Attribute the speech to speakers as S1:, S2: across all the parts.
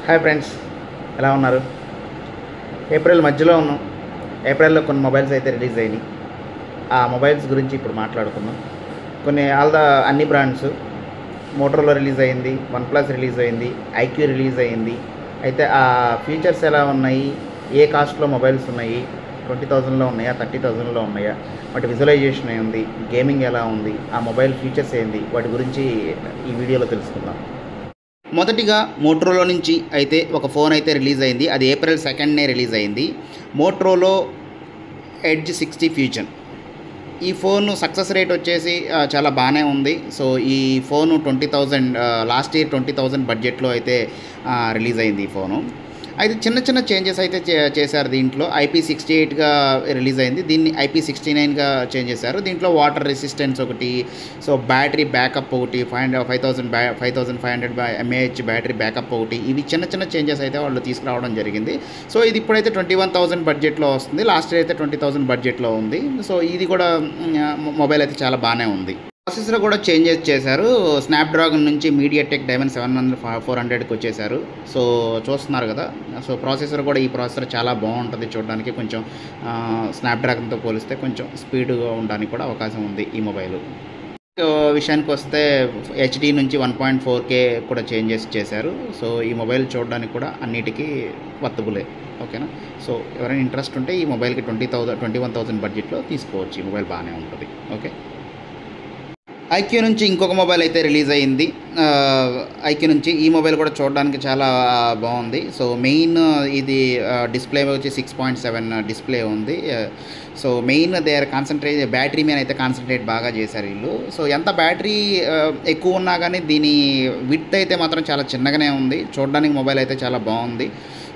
S1: Hi friends, ఎలా ఉన్నారు? April మధ్యలో ఉన్నాం. ఏప్రిల్లో కొన్ని మొబైల్స్ అయితే రిలీజ్ అయినాయి. ఆ మొబైల్స్ గురించి ఇప్పుడు మాట్లాడుకుందాం. అన్ని బ్రాండ్స్, మోటరోలా రిలీజ్ అయింది, వన్ ప్లస్ రిలీజ్ అయింది, ఐక్యూ రిలీజ్ అయింది. అయితే ఆ ఫీచర్స్ ఎలా ఉన్నాయి, ఏ కాస్ట్లో మొబైల్స్ ఉన్నాయి, 20,000లో ఉన్నాయా, 30,000లో ఉన్నాయా, వాటి విజువలైజేషన్ ఏంది, గేమింగ్ ఎలా ఉంది, ఆ మొబైల్ ఫీచర్స్ ఏంది, వాటి గురించి ఈ వీడియోలో తెలుసుకుందాం. మొదటిగా మోటరోలా నుంచి అయితే ఒక ఫోన్ అయితే రిలీజ్ అయింది. అది ఏప్రిల్ 2నే రిలీజ్ అయింది. Motorola edge 60 fusion. ఈ ఫోన్ సక్సెస్ రేట్ వచ్చేసి చాలా బాగానే ఉంది. సో ఈ ఫోను 20,000 లాస్ట్ ఇయర్ 20,000 బడ్జెట్లో అయితే రిలీజ్ అయింది ఈ ఫోను. అయితే చిన్న చిన్న చేంజెస్ అయితే చేశారు. దీంట్లో IP68గా రిలీజ్ అయింది, దీన్ని IP69గా చేంజ్ చేశారు. దీంట్లో వాటర్ రెసిస్టెన్స్ ఒకటి, సో బ్యాటరీ బ్యాకప్ ఒకటి, 5500 mAh బ్యాటరీ బ్యాకప్ ఒకటి, ఇవి చిన్న చిన్న చేంజెస్ అయితే వాళ్ళు తీసుకురావడం జరిగింది. సో ఇది ఇప్పుడైతే 21,000 బడ్జెట్లో వస్తుంది. లాస్ట్ ఇయర్ అయితే 20,000 బడ్జెట్లో ఉంది. సో ఇది కూడా మొబైల్ అయితే చాలా బాగానే ఉంది. ప్రాసెసర్ కూడా చేంజెస్ చేశారు. స్నాప్డ్రాగన్ నుంచి మీడియాటెక్ డైమండ్ 400కి వచ్చేసారు. సో చూస్తున్నారు కదా. సో ప్రాసెసర్ కూడా, ఈ ప్రాసెసర్ చాలా బాగుంటుంది చూడడానికి. కొంచెం స్నాప్డ్రాగన్తో పోలిస్తే కొంచెం స్పీడ్గా ఉండడానికి కూడా అవకాశం ఉంది ఈ మొబైల్. విషయానికి వస్తే HD నుంచి 1.4K కూడా చేంజెస్ చేశారు. సో ఈ మొబైల్ చూడడానికి కూడా అన్నిటికీ వర్తబులే. ఓకేనా. సో ఎవరైనా ఇంట్రెస్ట్ ఉంటే ఈ మొబైల్కి 21,000 బడ్జెట్లో తీసుకోవచ్చు. ఈ మొబైల్ బాగానే ఉంటుంది. ఓకే. ఐక్యూ నుంచి ఇంకొక మొబైల్ అయితే రిలీజ్ అయింది. ఐక్యూ నుంచి ఈ మొబైల్ కూడా చూడడానికి చాలా బాగుంది. సో మెయిన్ ఇది డిస్ప్లే వచ్చి 6.7 డిస్ప్లే ఉంది. సో మెయిన్ బ్యాటరీ మీద అయితే కాన్సన్ట్రేట్ బాగా చేశారు వీళ్ళు. సో ఎంత బ్యాటరీ ఎక్కువ ఉన్నా కానీ దీని విడ్త్ అయితే మాత్రం చాలా చిన్నగానే ఉంది. చూడడానికి మొబైల్ అయితే చాలా బాగుంది.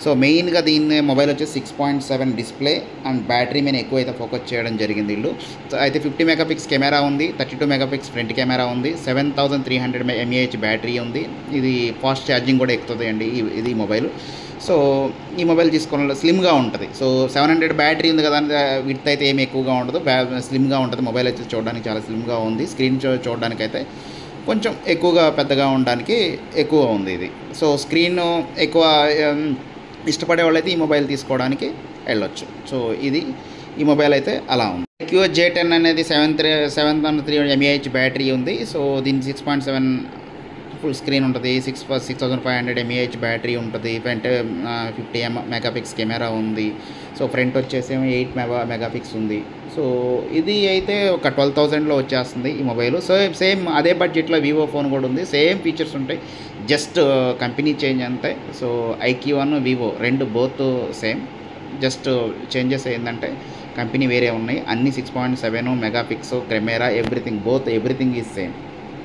S1: సో మెయిన్గా దీన్ని మొబైల్ వచ్చి 6.7 డిస్ప్లే అండ్ బ్యాటరీ మీద ఎక్కువ అయితే ఫోకస్ చేయడం జరిగింది వీళ్ళు. అయితే 50 మెగాపిక్స్ కెమెరా ఉంది, 32 మెగాపిక్స్ ఫ్రంట్ కెమెరా ఉంది, 7300 mAh బ్యాటరీ ఉంది. ఇది ఫాస్ట్ ఛార్జింగ్ కూడా ఎక్కుతుంది అండి ఇది మొబైల్. సో ఈ మొబైల్ తీసుకోవడంలో స్లిమ్గా ఉంటుంది. సో 700 బ్యాటరీ ఉంది కదా, విడ్త్ అయితే ఏమి ఎక్కువగా ఉండదు, స్లిమ్గా ఉంటుంది. మొబైల్ అయితే చూడడానికి చాలా స్లిమ్గా ఉంది. స్క్రీన్ చూడడానికి అయితే కొంచెం ఎక్కువగా పెద్దగా ఉండడానికి ఎక్కువ ఉంది ఇది. సో స్క్రీన్ ఎక్కువ ఇష్టపడే వాళ్ళైతే ఈ మొబైల్ తీసుకోవడానికి వెళ్ళొచ్చు. సో ఈ మొబైల్ అయితే అలా ఉంది. ఐక్యూ J10 అనేది 703 mAh బ్యాటరీ ఉంది. సో దీని 6.7 ఫుల్ స్క్రీన్ ఉంటుంది. 6500 mAh బ్యాటరీ ఉంటుంది. ఫ్రంట్ 50 మెగాపిక్స్ కెమెరా ఉంది. సో ఫ్రంట్ వచ్చేసి 8 మెగాపిక్స్ ఉంది. సో ఇది అయితే ఒక 12,000లో వచ్చేస్తుంది ఈ మొబైల్. సో సేమ్ అదే బడ్జెట్లో వివో ఫోన్ కూడా ఉంది. సేమ్ ఫీచర్స్ ఉంటాయి, జస్ట్ కంపెనీ చేంజ్ అంతే. సో ఐక్యూ వివో రెండు బోత్ సేమ్, జస్ట్ చేంజెస్ ఏంటంటే కంపెనీ వేరే ఉన్నాయి. అన్ని 6.7 megapixel camera, everything is same.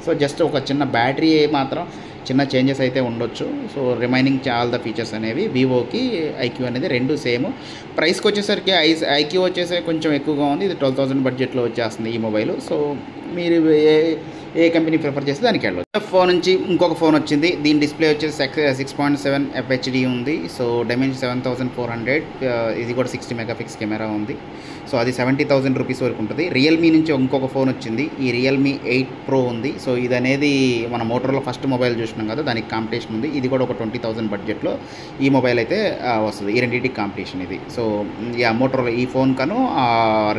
S1: So just ఒక చిన్న బ్యాటరీ మాత్రం చిన్న చేంజెస్ అయితే ఉండొచ్చు. So remaining all the features అనేవి వివోకి ఐక్యూ అనేది రెండు సేమ్. ప్రైస్కి వచ్చేసరికి ఐక్యూ వచ్చేసి కొంచెం ఎక్కువగా ఉంది. ఇది 12,000 బడ్జెట్లో వచ్చేస్తుంది ఈ మొబైల్. సో మీరు ఏ కంపెనీ ప్రిఫర్ చేస్తే దానికి వెళ్ళవచ్చు. ఫోన్ నుంచి ఇంకొక ఫోన్ వచ్చింది. దీని డిస్ప్లే వచ్చేసి 6.7 FHD ఉంది. సో డైమెన్షన్ 7400, ఇది కూడా 60 మెగాపిక్స్ కెమెరా ఉంది. సో అది 70,000 రూపీస్ వరకు ఉంటుంది. రియల్మీ నుంచి ఇంకొక ఫోన్ వచ్చింది, ఈ రియల్మీ 8 Pro ఉంది. సో ఇది అనేది మన మోటరోలా ఫస్ట్ మొబైల్ చూసినాం కదా, దానికి కాంపిటీషన్ ఉంది. ఇది కూడా ఒక 20,000 బడ్జెట్లో ఈ మొబైల్ అయితే వస్తుంది. ఈ రెండింటికి కాంపిటీషన్ ఇది. సో మోటరోలా ఈ ఫోన్ కను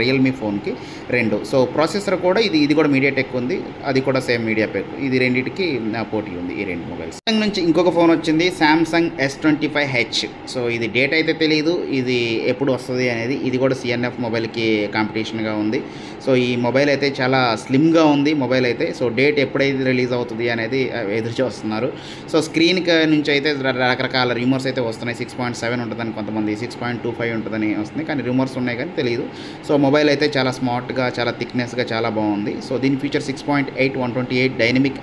S1: రియల్మీ ఫోన్కి రెండు. సో ప్రాసెసర్ కూడా ఇది కూడా మీడియాటెక్ ఉంది, అది కూడా సేమ్ మీడియాటెక్. ఇది రెండింటికి పోటీ ఉంది ఈ రెండు మొబైల్స్. సామ్సంగ్ నుంచి ఇంకొక ఫోన్ వచ్చింది, సామ్సంగ్ S25H. సో ఇది డేట్ అయితే తెలియదు, ఇది ఎప్పుడు వస్తుంది అనేది. ఇది కూడా CNF మొబైల్కి కాంపిటీషన్గా ఉంది. సో ఈ మొబైల్ అయితే చాలా స్లిమ్గా ఉంది మొబైల్ అయితే. సో డేట్ ఎప్పుడైతే రిలీజ్ అవుతుంది అనేది ఎదురు చూస్తున్నారు. సో స్క్రీన్ నుంచి అయితే రకరకాల రిమోర్స్ అయితే వస్తున్నాయి. 6.7 ఉంటుందని కొంతమంది, 6.25 ఉంటుందని వస్తుంది, కానీ రిమోర్స్ ఉన్నాయి కానీ తెలియదు. సో మొబైల్ అయితే చాలా స్మార్ట్గా, చాలా థిక్నెస్గా చాలా బాగుంది. సో దీని feature 6.8 128 dynamic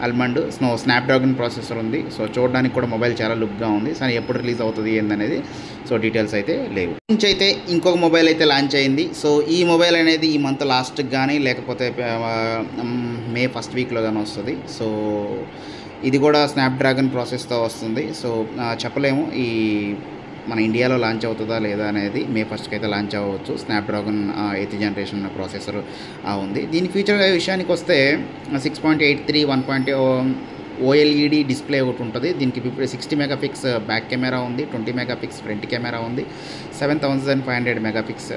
S1: almond Snapdragon processor ఉంది. సో చూడడానికి కూడా మొబైల్ చాలా లుక్గా ఉంది. సో ఎప్పుడు రిలీజ్ అవుతుంది ఏందనేది సో డీటెయిల్స్ అయితే లేవు. నుంచి అయితే ఇంకొక మొబైల్ అయితే లాంచ్ అయింది. సో ఈ మొబైల్ అనేది ఈ మంత్ లాస్ట్కి కానీ లేకపోతే మే ఫస్ట్ వీక్లో కానీ వస్తుంది. సో ఇది కూడా స్నాప్డ్రాగన్ ప్రాసెస్తో వస్తుంది. సో చెప్పలేము ఈ మన ఇండియాలో లాంచ్ అవుతుందా లేదా అనేది. మే 1st అయితే లాంచ్ అవ్వచ్చు. స్నాప్డ్రాగన్ 8th జనరేషన్ ప్రాసెసర్ ఉంది. దీని ఫీచర్ విషయానికి వస్తే 6.83 ఓఎల్ఈడి డిస్ప్లే ఒకటి ఉంటుంది. దీనికి 60 మెగాపిక్స్ బ్యాక్ కెమెరా ఉంది, 20 మెగాపిక్స్ ఫ్రంట్ కెమెరా ఉంది, 7500 మెగాపిక్స్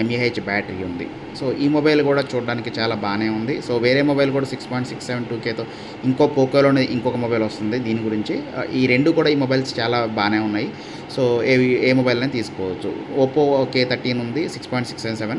S1: ఎంఏహెచ్ బ్యాటరీ ఉంది. సో ఈ మొబైల్ కూడా చూడడానికి చాలా బాగానే ఉంది. సో వేరే మొబైల్ కూడా 6.672Kతో ఇంకో పోకోలోనే ఇంకొక మొబైల్ వస్తుంది. దీని గురించి ఈ రెండు కూడా ఈ మొబైల్స్ చాలా బాగానే ఉన్నాయి. సో ఏ మొబైల్ అయినా తీసుకోవచ్చు. ఓప్పో K13 ఉంది 6.677.